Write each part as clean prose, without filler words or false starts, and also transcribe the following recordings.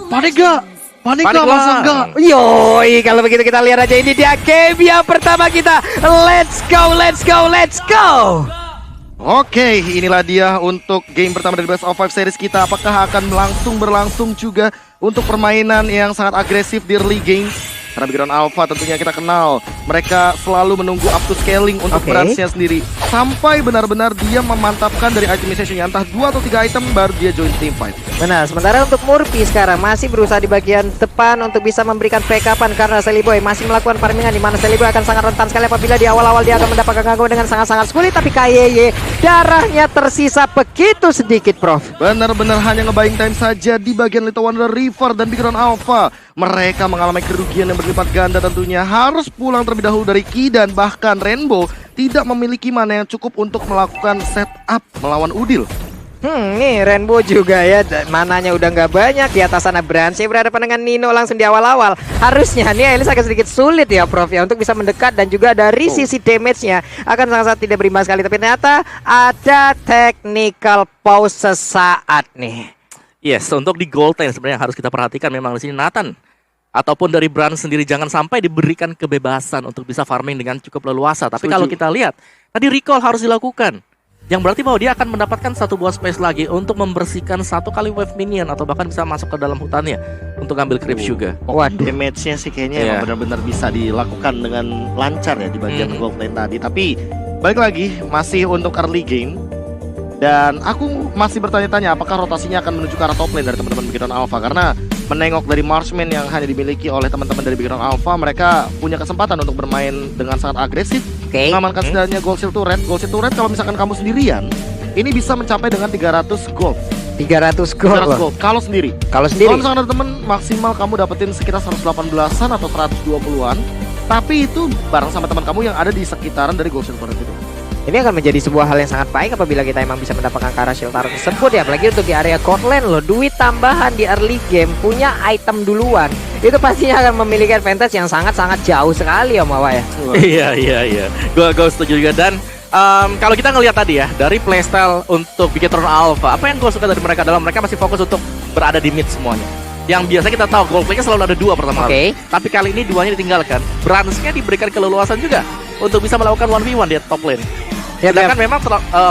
Panik gak? Panik Panik gak lah. masa enggak? Yoi, kalau begitu kita lihat aja ini dia game yang pertama kita. Let's go, let's go, let's go. Oke, inilah dia untuk game pertama dari Best of 5 series kita. Apakah akan berlangsung juga untuk permainan yang sangat agresif di early game? Karena background Alpha tentunya kita kenal, mereka selalu menunggu up to scaling untuk branch-nya sendiri sampai benar-benar dia memantapkan dari itemization-nya, entah 2 atau 3 item baru dia join team fight. Benar, sementara untuk Murphy sekarang masih berusaha di bagian depan untuk bisa memberikan backupan karena Sally Boy masih melakukan farmingan di mana Sally Boy akan sangat rentan sekali apabila di awal-awal dia akan mendapatkan gangguan dengan sangat-sangat sulit, tapi KYY darahnya tersisa begitu sedikit, Prof. Benar-benar hanya nge-buying time saja di bagian Little Wonder River dan background Alpha. Mereka mengalami kerugian yang berlipat ganda tentunya, harus pulang terlebih dahulu dari Ki, dan bahkan Rainbow tidak memiliki mana yang cukup untuk melakukan setup melawan Udil. Nih Rainbow juga ya, mananya udah nggak banyak. Di atas sana Branch berhadapan dengan Nino langsung di awal-awal. Harusnya nih Elis agak sedikit sulit ya, Prof, ya, untuk bisa mendekat, dan juga dari sisi damage-nya akan sangat-sangat tidak berimbang sekali. Tapi ternyata ada technical pause sesaat nih. Yes, untuk di gold lane sebenarnya yang harus kita perhatikan memang di sini Nathan ataupun dari Brand sendiri jangan sampai diberikan kebebasan untuk bisa farming dengan cukup leluasa. Tapi kalau kita lihat tadi recall harus dilakukan, yang berarti bahwa dia akan mendapatkan satu buah space lagi untuk membersihkan satu kali wave minion atau bahkan bisa masuk ke dalam hutannya untuk ngambil creep juga. Waduh, damage-nya sih kayaknya emang benar-benar bisa dilakukan dengan lancar ya di bagian gold lane tadi. Tapi balik lagi masih untuk early game. Dan aku masih bertanya-tanya apakah rotasinya akan menuju ke arah top lane dari teman-teman Background Alpha. Karena menengok dari Marksman yang hanya dimiliki oleh teman-teman dari Background Alpha, mereka punya kesempatan untuk bermain dengan sangat agresif, mengamankan setidaknya gold shield turret. Gold shield turret kalau misalkan kamu sendirian, ini bisa mencapai dengan 300 gold. 300 gold. 300 gold kalau sendiri. Kalau sendiri. Kalau misalkan ada temen, maksimal kamu dapetin sekitar 118-an atau 120-an. Tapi itu bareng sama teman kamu yang ada di sekitaran dari gold shield turret itu. Ini akan menjadi sebuah hal yang sangat baik apabila kita emang bisa mendapatkan Kara Shield Turret tersebut ya. Apalagi untuk di area court lane loh, duit tambahan di early game, punya item duluan, itu pastinya akan memiliki advantage yang sangat-sangat jauh sekali ya Mawa ya. Iya. Gue setuju juga. Dan kalau kita ngelihat tadi ya dari playstyle untuk Bigetron Alpha, apa yang gue suka dari mereka adalah mereka masih fokus untuk berada di mid semuanya. Yang biasa kita tahu gold play-nya selalu ada 2 pertama kali. Tapi kali ini 2-nya ditinggalkan. Branch-nya diberikan keleluasan juga untuk bisa melakukan 1v1 di top lane. Ya, sedangkan memang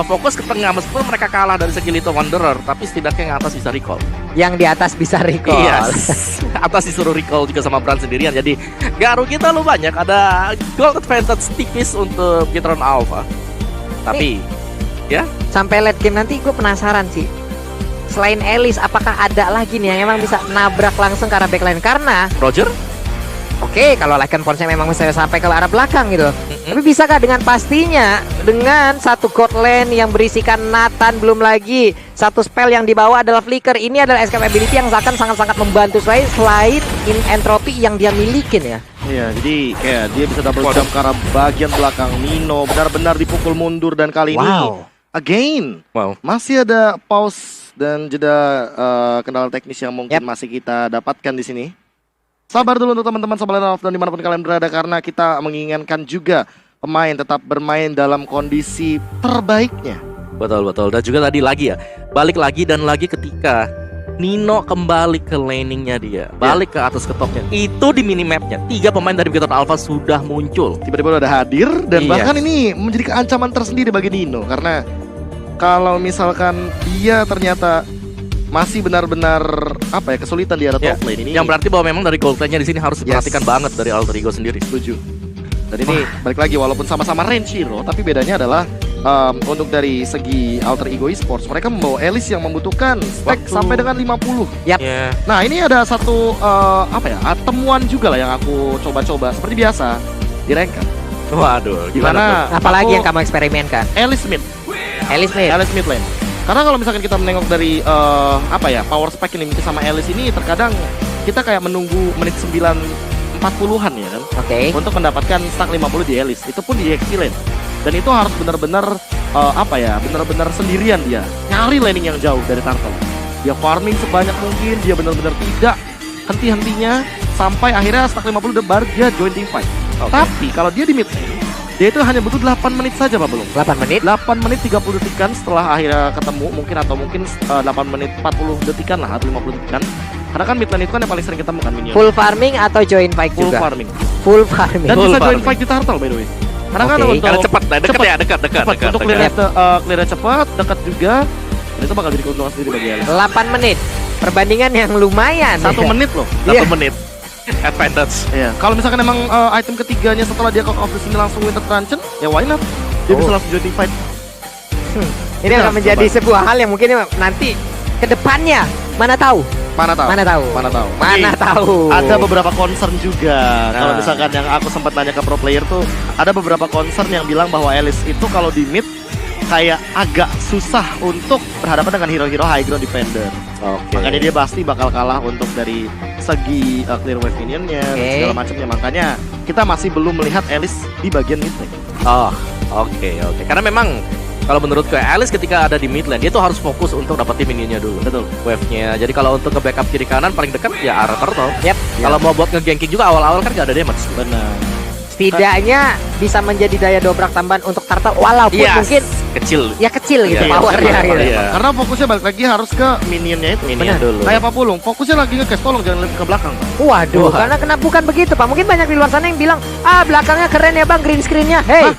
fokus ke tengah, meskipun mereka kalah dari segi Little Wanderer, tapi setidaknya yang atas bisa recall. Yang di atas bisa recall. Yes. Atas disuruh recall juga sama Brand sendirian. Jadi gak rugi terlalu banyak. Ada gold advantage tipis untuk Bigetron Alpha. Tapi ya sampai late game nanti gue penasaran sih, selain Elis apakah ada lagi nih yang emang bisa nabrak langsung ke arah backline. Karena Roger oke, kalau Lycan Force memang bisa sampai ke arah belakang gitu. Tapi bisakah dengan pastinya dengan satu god lane yang berisikan Nathan, belum lagi satu spell yang dibawa adalah Flicker. Ini adalah escape ability yang akan sangat-sangat membantu selain in entropy yang dia milikin ya. Iya, jadi kayak dia bisa double jump ke arah bagian belakang. Nino benar-benar dipukul mundur, dan kali ini again masih ada pause dan jeda kendala teknis yang mungkin masih kita dapatkan di sini. Sabar dulu untuk teman-teman Sobat Lane dan dimanapun kalian berada, karena kita menginginkan juga pemain tetap bermain dalam kondisi terbaiknya. Betul. Dan juga tadi lagi ya, balik lagi dan lagi ketika Nino kembali ke laningnya dia, balik ke atas ke topnya. Itu di minimapnya 3 pemain dari Bigetron Alpha sudah muncul. Tiba-tiba udah hadir, dan bahkan ini menjadi keancaman tersendiri bagi Nino. Karena kalau misalkan dia ternyata masih benar-benar kesulitan di area top lane ini. Yang berarti bahwa memang dari gold lane-nya di sini harus diperhatikan banget dari Alter Ego sendiri. Setuju. Dan ini balik lagi, walaupun sama-sama range hero, tapi bedanya adalah untuk dari segi Alter Ego Esports, mereka membawa Elis yang membutuhkan stack sampai dengan 50. Nah, ini ada satu temuan juga lah yang aku coba-coba seperti biasa di ranked. Waduh, gimana? Apalagi yang kamu eksperimenkan? Elis mid lane. Karena kalau misalkan kita menengok dari power spike ini sama Elis ini, terkadang kita kayak menunggu menit 9:40-an ya kan. Untuk mendapatkan stack 50 di Elis. Itu pun di XP lane. Dan itu harus benar-benar benar-benar sendirian dia. Nyari laning yang jauh dari turtle. Dia farming sebanyak mungkin, dia benar-benar tidak henti-hentinya sampai akhirnya stack 50 udah baru dia join team fight. Tapi kalau dia di mid lane, dia itu hanya butuh 8 menit saja Pak belum. 8 menit? 8 menit 30 detikan setelah akhirnya ketemu mungkin 8 menit 40 detikan lah atau 50 detikan. Karena kan mid lane itu kan yang paling sering ketemu kan minion. Full farming atau join fight Full juga? farming. Full farming. Dan Full bisa join farming. fight di turtle by the way. Karena kan Oke. untuk Karena cepat, dekat ya, dekat. untuk clear cepat, dekat juga. Dan itu bakal jadi keuntungan sendiri bagi Alice. 8 menit. Perbandingan yang lumayan. 1 menit loh. 1 menit advantage. Iya, kalau misalkan emang item ketiganya setelah dia Cock of the Sini langsung Winter Truncheon, ya why not? Dia bisa langsung join fight. Ini akan menjadi sebuah hal yang mungkin nanti ke depannya mana tahu. Mana tahu? Mana tahu? Mana tahu? Mana Tapi tahu. Ada beberapa concern juga. Kalau Nah. misalkan yang aku sempat nanya ke pro player tuh, ada beberapa concern yang bilang bahwa Alice itu kalau di mid kayak agak susah untuk berhadapan dengan hero-hero high ground defender. Oke. Makanya dia pasti bakal kalah untuk dari segi clear wave minionnya dan Oke. segala macamnya. Makanya kita masih belum melihat Alice di bagian mid lane. Oh, oke. Karena memang kalau menurutku Alice ketika ada di mid lane dia tuh harus fokus untuk dapetin minionnya dulu. Betul. Wave-nya. Jadi kalau untuk ke backup kiri kanan paling dekat ya arah turtle. Yap. Kalau mau buat nge-ganking juga awal-awal kan gak ada damage. Benar. Setidaknya bisa menjadi daya dobrak tambahan untuk turtle walaupun Yes. mungkin kecil. ya kecil gitu Iya, powernya iya, gitu. iya. Karena fokusnya balik lagi harus ke minionnya itu. Minion Benar. dulu. Kayak Pak Pulung, fokusnya lagi nge-cast, tolong jangan lihat ke belakang. Pak. Waduh, Wah. karena kenapa bukan begitu Pak? Mungkin banyak di luar sana yang bilang, belakangnya keren ya Bang, green screen-nya. Hey. Hah?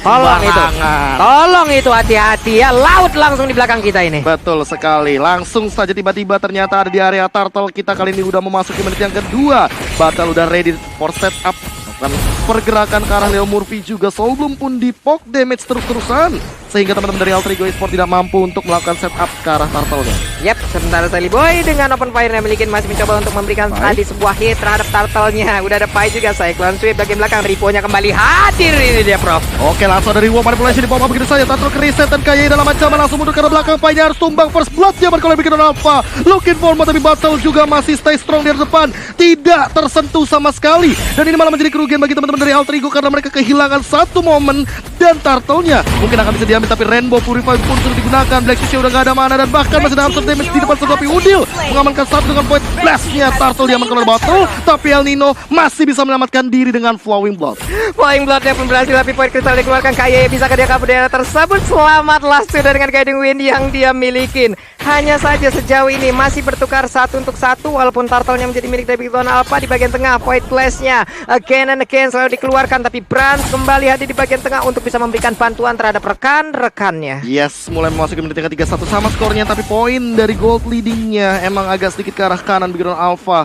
Tolong itu. Sembarangan. Tolong itu hati-hati ya. Laut langsung di belakang kita ini. Betul sekali. Langsung saja tiba-tiba ternyata ada di area turtle kita kali ini udah memasuki menit yang kedua. Battle udah ready for setup. Melakukan pergerakan ke arah Leo Murphy juga. Soulbloom pun di poke damage terus-terusan. Sehingga teman-teman dari Alter Ego Esport tidak mampu untuk melakukan setup ke arah turtle-nya. Yap, sementara Sally Boy dengan open fire yang memiliki masih mencoba untuk memberikan Baik. tadi sebuah hit terhadap turtle-nya. Udah ada Pai juga, Cyclone Sweep bagian belakang. Ripo-nya kembali hadir ini dia, Prof. Oke, langsung dari War Manipulation di bawah begitu saja. Turtle kereset dan KY dalam ancaman langsung mundur ke arah belakang. Pai harus tumbang first blood dia kalau bikin Alpha. Looking for more, tapi Battle juga masih stay strong di depan. Tidak tersentuh sama sekali. Dan ini malah menjadi kerugian bagi teman-teman dari Alter Ego karena mereka kehilangan satu momen dan turtle-nya mungkin akan bisa diambil, tapi Rainbow Purify pun sudah digunakan. Black Fish udah gak ada mana dan bahkan masih dalam damage di depan tetapi Udil mengamankan satu dengan point blast-nya. Turtle diamankan oleh Battle, tapi El Nino masih bisa menyelamatkan diri dengan Flowing Blood. Flying Blood-nya pun berhasil, tapi point kristal dikeluarkan. KY bisa dia kabur dari tersebut. Selamatlah sudah dengan Guiding Wind yang dia milikin. Hanya saja sejauh ini masih bertukar 1 untuk 1 walaupun turtle-nya menjadi milik dari Big Alpha di bagian tengah. Point blast-nya again and again selalu dikeluarkan, tapi Brans kembali hadir di bagian tengah untuk bisa memberikan bantuan terhadap rekan-rekannya. Yes, mulai memasuki menit yang ke-31 sama skornya, tapi poin dari gold leadingnya emang agak sedikit ke arah kanan Big Alpha.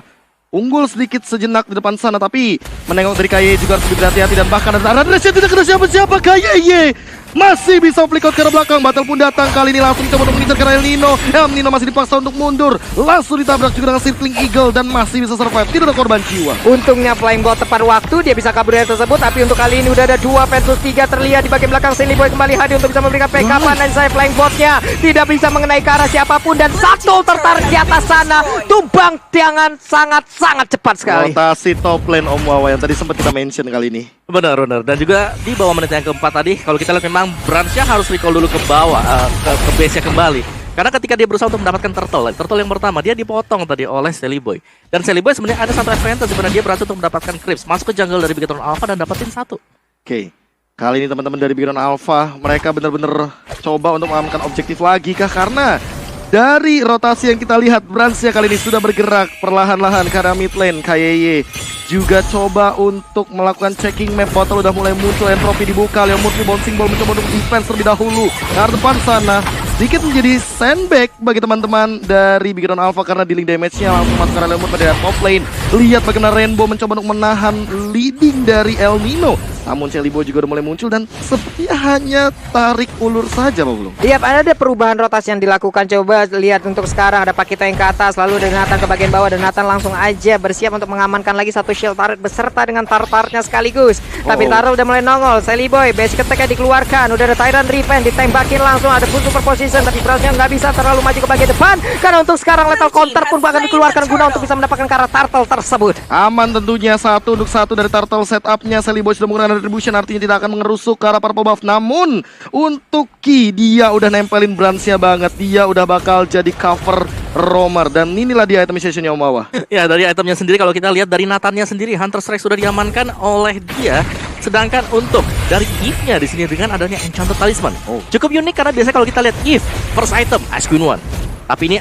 Unggul sedikit sejenak di depan sana, tapi menengok dari KY juga harus lebih berhati-hati dan bahkan ada tidak kena siapa-siapa. KY masih bisa flick out ke arah belakang. Battle pun datang kali ini langsung coba untuk mengincar ke arah El Nino. El Nino masih dipaksa untuk mundur. Langsung ditabrak juga dengan Circling Eagle dan masih bisa survive. Tidak ada korban jiwa. Untungnya Flying Blood tepat waktu, dia bisa kabur dari tersebut. Tapi untuk kali ini udah ada 2 versus 3 terlihat di bagian belakang. Silly Boy kembali hadir untuk bisa memberikan backupan, dan saya Flying Blood-nya tidak bisa mengenai ke arah siapapun, dan satu tertarik di atas sana. Tumbang dengan sangat-sangat cepat sekali. Rotasi top lane Om Wawa yang tadi sempat kita mention kali ini. Benar. Dan juga di bawah menit yang keempat tadi, kalau kita lihat memang Branch-nya harus recall dulu ke bawah, ke base-nya kembali. Karena ketika dia berusaha untuk mendapatkan turtle yang pertama, dia dipotong tadi oleh Sally Boy. Dan Sally Boy sebenarnya ada satu advantage sebenarnya, dia berhasil untuk mendapatkan creeps, masuk ke jungle dari Bigetron Alpha dan dapetin satu. Oke. Kali ini teman-teman dari Bigetron Alpha, mereka benar-benar coba untuk mengamankan objektif lagi kah? Karena dari rotasi yang kita lihat, Branch-nya kali ini sudah bergerak perlahan-lahan ke arah mid lane. KYY juga coba untuk melakukan checking map. Botol udah mulai muncul, entropy dibuka. Leo Murphy bouncing ball mencoba untuk defense terlebih dahulu. Ke depan sana sedikit menjadi sandbag bagi teman-teman dari Bigetron Alpha karena dealing damage-nya langsung masuk ke arah Leo Murphy pada top lane. Lihat bagaimana Rainbow mencoba untuk menahan leading dari El Nino. Namun Sally Boy juga udah mulai muncul dan sepertinya hanya tarik ulur saja, Pak Belum. Iya, ada perubahan rotasi yang dilakukan. Coba lihat untuk sekarang ada Pakita yang ke atas, lalu ada Nathan ke bagian bawah, dan Nathan langsung aja bersiap untuk mengamankan lagi satu shield turret beserta dengan turret-turretnya sekaligus. Tapi Taro udah mulai nongol. Sally Boy basic attack-nya dikeluarkan, udah ada Tyrant Revenge ditembakin langsung, ada full super position, tapi Browse-nya nggak bisa terlalu maju ke bagian depan karena untuk sekarang lethal counter pun akan dikeluarkan guna untuk bisa mendapatkan karat turtle tersebut. Aman tentunya 1 untuk 1 dari turtle setupnya. Sally Boy sudah menggunakan retribution, artinya tidak akan mengerusuk ke arah purple buff. Namun untuk Ki, dia udah nempelin Branch-nya banget. Dia udah bakal jadi cover roamer. Dan inilah dia itemization-nya Om Wawa. Ya, dari itemnya sendiri kalau kita lihat dari Nathan-nya sendiri, Hunter Strike sudah diamankan oleh dia. Sedangkan untuk dari Eve-nya di sini dengan adanya Enchanted Talisman, cukup unik karena biasanya kalau kita lihat Eve first item Ice Queen One, Tapi ini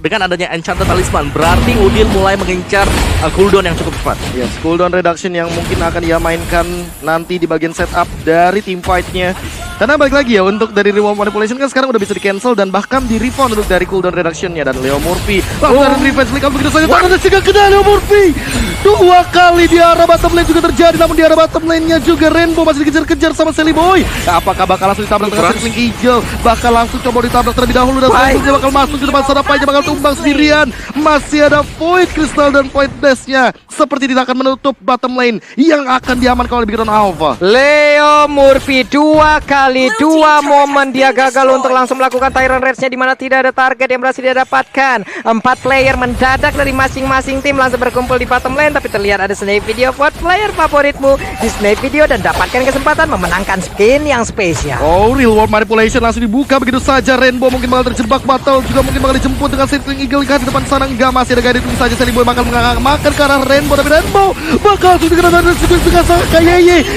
dengan adanya Enchanted Talisman berarti Udil mulai mengincar cooldown yang cukup cepat. Yes, cooldown reduction yang mungkin akan ia mainkan nanti di bagian setup dari team fight-nya. Karena balik lagi ya, untuk dari Reward Manipulation kan sekarang udah bisa di-cancel dan bahkan di-refund untuk dari cooldown reduction-nya. Dan Leo Murphy langsung dari revenge flick out begitu saja. Tangan juga kena Leo Murphy. 2 kali di arah bottom lane juga terjadi, namun di arah bottom lane-nya juga Rainbow masih dikejar-kejar sama Sally Boy. Apakah bakal langsung ditabrak dengan circling hijau? Bakal langsung coba ditabrak terlebih dahulu dan selanjutnya bakal masuk di depan sana. Painya bakal tumbang sendirian. Masih ada Void Crystal dan Void Dash-nya. Seperti tidak akan menutup bottom lane yang akan diamankan oleh Big Drone Alpha. Leo Murphy 2 kali 2 momen dia gagal untuk langsung melakukan Tyrant Rage-nya di mana tidak ada target yang berhasil dia dapatkan. 4 player mendadak dari masing-masing tim langsung berkumpul di bottom lane, tapi terlihat ada snipe video buat player favoritmu di snipe video dan dapatkan kesempatan memenangkan skin yang spesial. Oh, Real World Manipulation langsung dibuka begitu saja. Rainbow mungkin bakal terjebak, Battle juga mungkin bakal dijemput dengan Circling Eagle di depan sana. Enggak, masih ada guided saja. Sally Boy bakal makan ke arah Rainbow, tapi Rainbow bakal langsung dikena dengan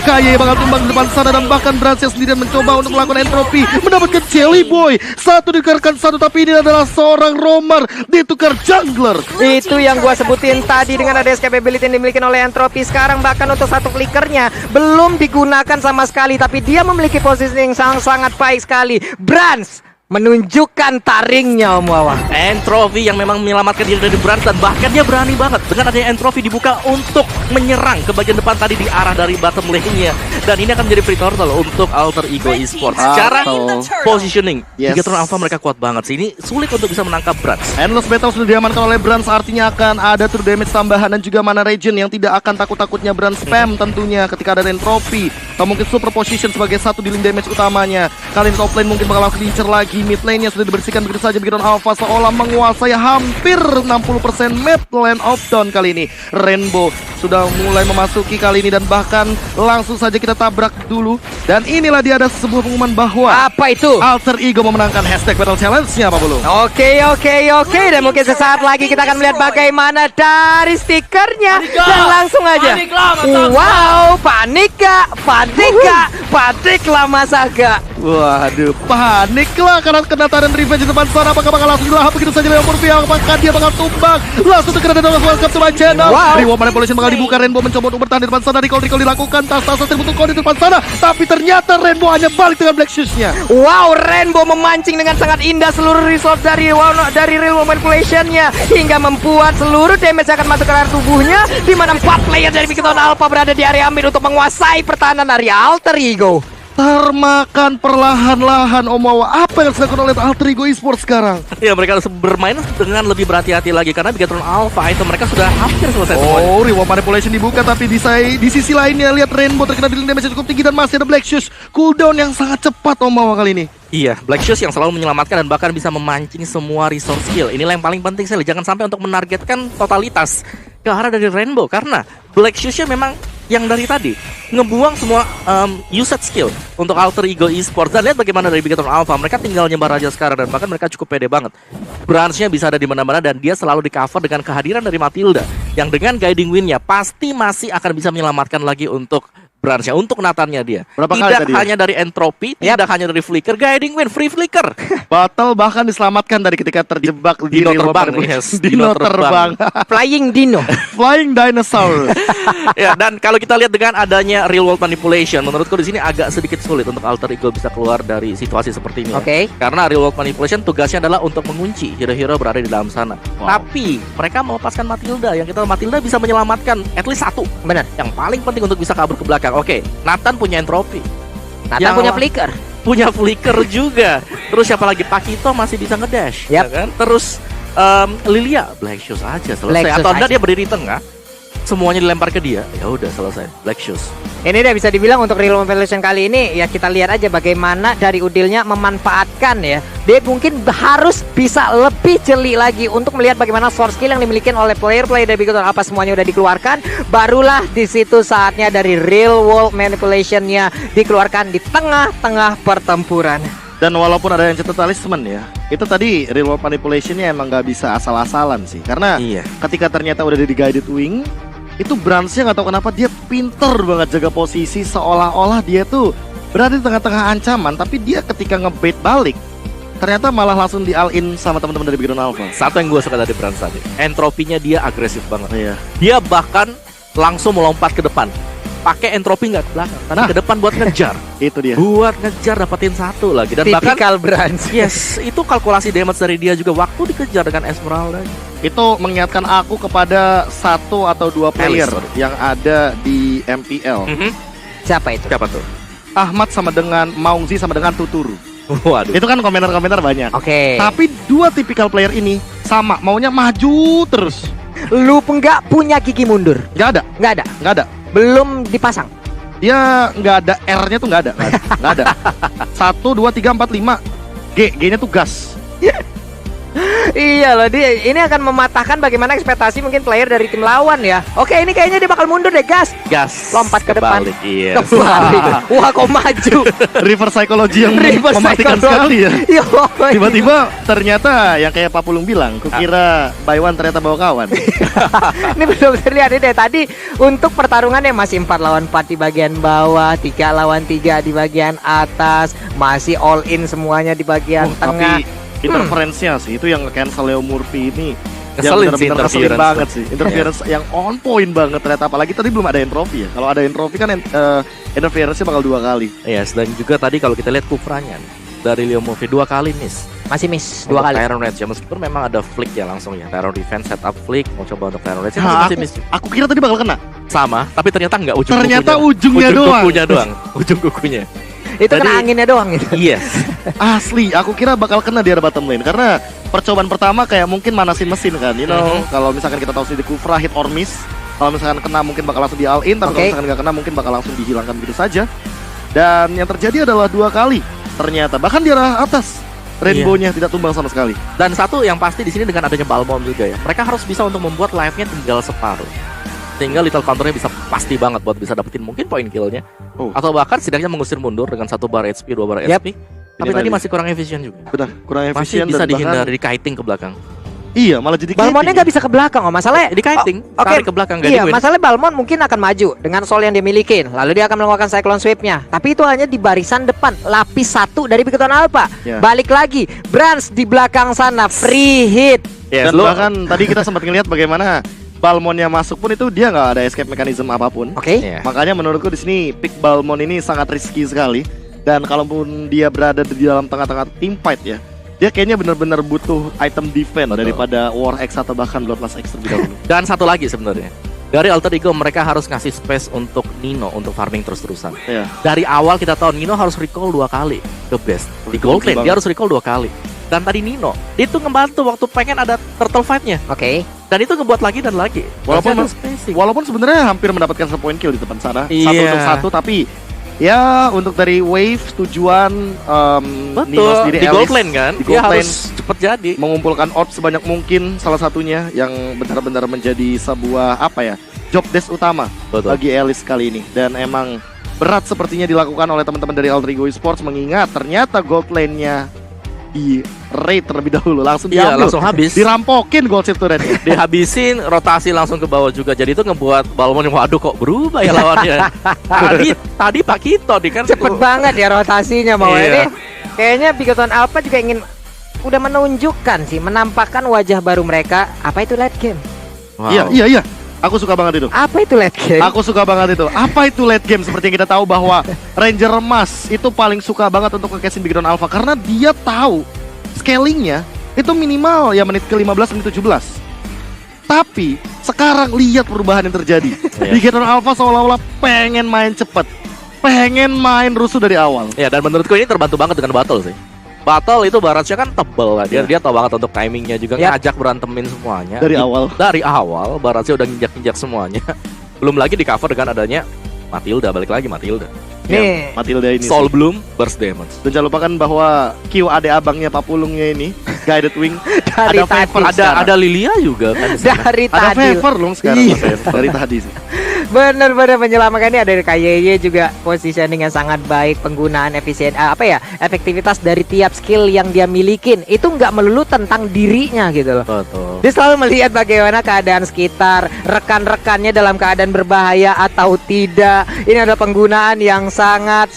Kaye bakal tumbang di depan sana dan bahkan Brancia sendirian mencoba untuk melakukan entropi, mendapatkan Jelly Boy. Satu ditukarkan satu, tapi ini adalah seorang roamer ditukar jungler. Itu yang gua sebutin tadi dengan ada capability yang dimiliki oleh Entropy. Sekarang bahkan untuk satu flickernya belum digunakan sama sekali, tapi dia memiliki posisi yang sangat baik sekali. Brans menunjukkan taringnya, Om Wawa. Entropy yang memang menyelamatkan diri dari Brand dan bahkan dia berani banget dengan adanya Entropy dibuka untuk menyerang ke bagian depan tadi di arah dari bottom lane-nya. Dan ini akan menjadi free turtle untuk Alter Ego Esports. Secara positioning, Bigatron Alpha mereka kuat banget sih. Ini sulit untuk bisa menangkap Brand. Endless Battle sudah diamankan oleh Brand, artinya akan ada true damage tambahan dan juga mana regen yang tidak akan takut-takutnya Brand spam tentunya ketika ada Entropy. Atau mungkin super position sebagai satu dealing damage utamanya. Kali ini top lane mungkin bakal langsung diincar lagi. Mid lane-nya sudah dibersihkan begitu saja. Bigatron Alpha seolah menguasai hampir 60% mid lane of down kali ini. Rainbow sudah mulai memasuki kali ini dan bahkan langsung saja kita tabrak dulu. Dan inilah dia ada sebuah pengumuman bahwa Apa itu? Alter Ego memenangkan hashtag Battle Challenge-nya, Pak Bulu. Oke. Dan mungkin sesaat lagi kita akan melihat bagaimana dari stikernya. Dan langsung aja. Wow, panik lah masa gak? Waduh, panik lah karena kena taran revenge di depan sana. Apakah bakal langsung dilahap begitu saja Leo Murphy? Apakah dia bakal tumbang? Langsung terkena dan welcome to my channel. Reward Manipulation bakal dibuka. Rainbow mencoba untuk bertahan di depan sana. Recall dilakukan. Tas-tas terbentuk di depan sana. Tapi ternyata Rainbow hanya balik dengan Black Shoes-nya. Wow, Rainbow memancing dengan sangat indah seluruh resource dari Reward Manipulation-nya hingga membuat seluruh damage akan masuk ke arah tubuhnya, di mana 4 player dari Bigatron Alpha berada di area mid untuk menguasai pertahanan dari Alter Ego. Termakan perlahan-lahan Om Wawa. Apa yang dilakukan oleh Alter Ego Esports sekarang? Ya, mereka harus bermain dengan lebih berhati-hati lagi karena Bigatron Alpha itu mereka sudah hampir selesai semuanya. Oh, Reward Manipulation dibuka, tapi di sisi lainnya lihat Rainbow terkena dealing damage cukup tinggi dan masih ada Black Shoes. Cooldown yang sangat cepat Om Wawa kali ini. Iya, Black Shoes yang selalu menyelamatkan dan bahkan bisa memancing semua resource skill. Inilah yang paling penting sekali. Jangan sampai untuk menargetkan totalitas ke arah dari Rainbow karena Black Shoes-nya memang yang dari tadi ngebuang semua usage skill untuk Alter Ego Esports. Dan lihat bagaimana dari Bigatron Alpha, mereka tinggal nyebar aja sekarang dan bahkan mereka cukup pede banget. Branch-nya bisa ada di mana-mana dan dia selalu di cover dengan kehadiran dari Matilda yang dengan guiding win-nya pasti masih akan bisa menyelamatkan lagi untuk Branch-nya, untuk Nathan-nya dia. Berapa kali tidak tadi hanya dari Entropy, tidak hanya dari Flicker, guiding win, free Flicker. Battle bahkan diselamatkan dari ketika terjebak di Dino terbang, yes. Dino terbang. Flying Dino. Flying Dinosaur. Ya, dan kalau kita lihat dengan adanya Real World Manipulation, menurutku di sini agak sedikit sulit untuk Alter Ego bisa keluar dari situasi seperti ini. Oke. Karena Real World Manipulation tugasnya adalah untuk mengunci hero-hero berada di dalam sana. Wow. Tapi mereka melepaskan Matilda, yang kita Matilda bisa menyelamatkan at least satu. Benar. Yang paling penting untuk bisa kabur ke belakang. Oke, Nathan punya Entropy, Nathan punya flicker. punya Flicker juga. Terus siapa lagi? Pakito masih bisa ngedash, ya kan? Terus Lilia Black Shoes aja selesai. Black Shoes Atau enggak aja. dia berdiri tengah, semuanya dilempar ke dia, ya udah selesai. Black Shoes. Ini udah bisa dibilang untuk Real Manipulation kali ini ya kita lihat aja bagaimana dari Udilnya memanfaatkan ya. Dia mungkin harus bisa lebih jeli lagi untuk melihat bagaimana source skill yang dimiliki oleh player-player dari Bigatron Alpha semuanya udah dikeluarkan. Barulah di situ saatnya dari Real World Manipulation-nya dikeluarkan di tengah-tengah pertempuran. Dan walaupun ada yang cetak talisman ya, itu tadi Real World Manipulation-nya emang gak bisa asal-asalan sih. Karena ketika ternyata udah di guided wing, itu Branch-nya gak tahu kenapa dia pinter banget jaga posisi, seolah-olah dia tuh berada di tengah-tengah ancaman, tapi dia ketika ngebait balik ternyata malah langsung di all in sama teman-teman dari Bigron Alpha. Satu yang gue suka dari Brans tadi, entropinya dia agresif banget. Iya. Dia bahkan langsung melompat ke depan. Pakai entropi nggak ke belakang, tapi Nah. ke depan buat ngejar. Itu dia. Buat ngejar dapetin satu lagi. Dan bahkan Tipikal Brans. yes, itu kalkulasi damage dari dia juga waktu dikejar dengan Esmeralda. Itu mengingatkan aku kepada 1 atau 2 player Alice, sorry. yang ada di MPL. Siapa itu? Siapa tuh? Ahmad sama dengan Maungzi sama dengan Tuturu. Waduh. Itu kan komentar-komentar banyak. Oke. Tapi 2 tipikal player ini sama, maunya maju terus. Lu nggak punya gigi mundur? Nggak ada, Nggak ada. nggak ada. Belum dipasang. Dia nggak ada R-nya tuh nggak ada, nggak ada. 1, 2, 3, 4, 5. G-nya tuh gas. Iya loh, dia ini akan mematahkan bagaimana ekspektasi mungkin player dari tim lawan ya. Oke, ini kayaknya dia bakal mundur deh, gas. Gas. Lompat ke depan. Kebalik, iya. Kembali. Wah, kok maju. Reverse psychology yang Reverse mematikan psychology. sekali ya. Yo, Tiba-tiba ternyata yang kayak Pak Pulung bilang, kukira by one ternyata bawa kawan. ini belum terlihat deh tadi untuk pertarungannya masih 4 lawan 4 di bagian bawah, 3 lawan 3 di bagian atas, masih all in semuanya di bagian tengah. Tapi interference-nya sih itu yang cancel Leo Murphy ini Ngeselin yang sih benar-benar ngeselin interference. banget sih. Interference yang on point banget ternyata, apalagi tadi belum ada entropy ya. Kalau ada entropy kan interference-nya bakal 2 kali. Yes, dan juga tadi kalau kita lihat kufranya dari Leo Murphy 2 kali miss. Masih miss 2 Untuk kali. Tyrant Rage ya, meskipun memang ada flick ya langsung ya. Terror defense setup flick, mau coba untuk Tyrant Rage Nah, masih miss. aku kira tadi bakal kena. Sama, tapi ternyata enggak ujung Ternyata kukunya. ujungnya doang. Kukunya doang. Ujung kukunya. Itu Jadi- kena anginnya doang gitu. Yes. Asli, aku kira bakal kena di area bottom lane karena percobaan pertama kayak mungkin manasin mesin kan, you know. Kalau misalkan kita tahu sih di Kufra hit or miss, kalau misalkan kena mungkin bakal langsung di all in, tapi Oke. kalau misalkan nggak kena mungkin bakal langsung dihilangkan begitu saja. Dan yang terjadi adalah 2 kali ternyata, bahkan di arah atas rainbow-nya tidak tumbang sama sekali. Dan satu yang pasti di sini dengan adanya Balmond juga ya. Mereka harus bisa untuk membuat life-nya tinggal separuh. Sehingga Little Counter-nya bisa pasti banget buat bisa dapetin mungkin poin kill-nya. Oh. Atau bahkan setidaknya mengusir mundur dengan 1 bar HP, 2 bar Yap. HP. Tapi Ini tadi lagi. masih kurang efisien juga. Benar, kurang Masih efisien bisa dan bahkan- dihindari di kiting ke belakang. Iya, malah jadi Balmonnya kiting. nggak bisa ke belakang, oh masalahnya. Di kiting, Oke, tarik ke belakang, nggak iya, di-win. masalahnya Balmond mungkin akan maju dengan soul yang dia milikin. Lalu dia akan melakukan cyclone sweep-nya. Tapi itu hanya di barisan depan, lapis 1 dari Bigton Alpha. Ya. Balik lagi, Brans di belakang sana, free hit. Yes, Dan lu bahkan tadi kita sempat ngelihat bagaimana Balmonnya masuk pun itu dia nggak ada escape mechanism apapun. Oke. Iya. Makanya menurutku di sini pick Balmond ini sangat risky sekali. Dan kalaupun dia berada di dalam tengah-tengah team fight ya, dia kayaknya benar-benar butuh item defense Betul. daripada War X atau bahkan Bloodlust X terlebih dahulu. Dan satu lagi sebenarnya. Dari Alter Ego mereka harus ngasih space untuk Nino untuk farming terus-terusan. Iya. Dari awal kita tahu Nino harus recall 2 kali ke best. Di Recall gold lane banget. dia harus recall 2 kali. Dan tadi Nino itu ngebantu waktu pengen ada turtle fight-nya. Oke. Dan itu ngebuat lagi dan lagi. Walaupun- Masih ada spacing. Walaupun sebenarnya hampir mendapatkan 1 point kill di depan sana, Iya. 1 untuk 1, tapi ya untuk dari wave tujuan Nino Betul, sendiri di gold Alice, lane kan. di Dia gold harus lane cepet jadi. mengumpulkan orb sebanyak mungkin, salah satunya yang benar-benar menjadi sebuah apa ya, job desk utama Betul. bagi Alice kali ini. Dan emang berat sepertinya dilakukan oleh teman-teman dari Alter Ego Esports, mengingat ternyata gold lane-nya di raid terlebih dahulu, langsung Iya, diambil, langsung habis. dirampokin gold shield turret-nya. Dihabisin, rotasi langsung ke bawah juga. Jadi itu ngebuat Balmond yang waduh kok berubah ya lawannya. tadi Pak Kito nih kan Cepet banget ya rotasinya mau Iya. ini. Kayaknya Bigton Alpha juga ingin udah menunjukkan sih, menampakkan wajah baru mereka. Apa itu late game? Wow. Iya. Aku suka banget itu. Apa itu late game? Aku suka banget itu. Apa itu late game? Seperti yang kita tahu bahwa Ranger emas itu paling suka banget untuk nge-cashin Bigron Alpha karena dia tahu scalingnya itu minimal ya menit ke-15, menit 17. Tapi sekarang lihat perubahan yang terjadi. Bigron Alpha seolah-olah pengen main cepet, pengen main rusuh dari awal. Ya, dan menurutku ini terbantu banget dengan battle sih. Battle itu baratnya kan tebel lah. Dia tahu banget untuk timingnya juga, Yap. ngajak berantemin semuanya. Dari awal. Dari awal baratnya udah nginjak-nginjak semuanya. Belum lagi di cover dengan adanya Matilda, balik lagi Matilda. Nih, Matilda ini. Soul Bloom, burst damage. Dan jangan lupakan bahwa Q ade abangnya Papulungnya ini, Guided Wing, dari ada tadi. favor Ada Lilia juga kan di sana. Dari ada tadi. favor loh sekarang Iya. Mas Favor. Dari tadi sih. Bener-bener menyelamatkan ini. Ada dari KYY juga positioning yang sangat baik, penggunaan efektivitas dari tiap skill yang dia milikin itu nggak melulu tentang dirinya gitu loh. Betul. Dia selalu melihat bagaimana keadaan sekitar, rekan-rekannya dalam keadaan berbahaya atau tidak. Ini adalah penggunaan yang sangat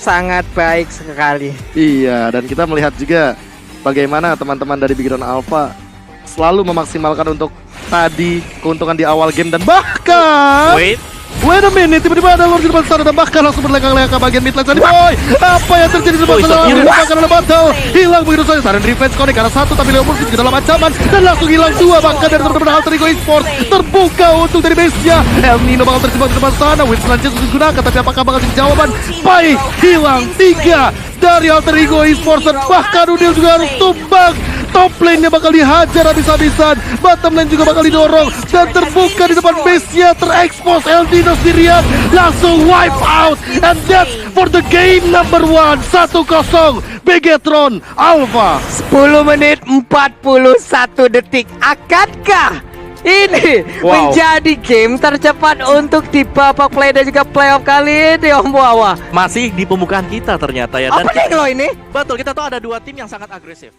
baik sekali. Iya, dan kita melihat juga bagaimana teman-teman dari Bigetron Alpha selalu memaksimalkan untuk tadi keuntungan di awal game dan bahkan Wait a minute, tiba-tiba ada Lord di depan sana dan bahkan langsung berlengkang-lengkang ke bagian mid lane tadi. Boy, apa yang terjadi di depan sana? Bahkan ada battle, hilang begitu saja. Saren revenge connect karena satu tapi Leo Murphy juga dalam ancaman dan langsung hilang dua. Bahkan dari teman-teman Alter Ego Esports terbuka untuk dari base-nya. El Nino bakal terjebak di depan sana. Wind Lances digunakan, tapi apakah bakal jadi jawaban? Baik, hilang tiga dari Alter Ego Esports dan bahkan Udil juga harus tumbang. Top lane-nya bakal dihajar habis-habisan, bottom lane juga bakal didorong dan terbuka di depan base-nya, terekspos El Nino sendirian, langsung wipe out, and that's for the game number 1, 1-0 Bigetron Alpha. 10 menit 41 detik. Akankah ini menjadi game tercepat untuk di babak play dan juga playoff kali ini, Om Wawa? Masih di pembukaan kita ternyata ya. Dan Apa nih lo ini? betul, kita tahu ada dua tim yang sangat agresif.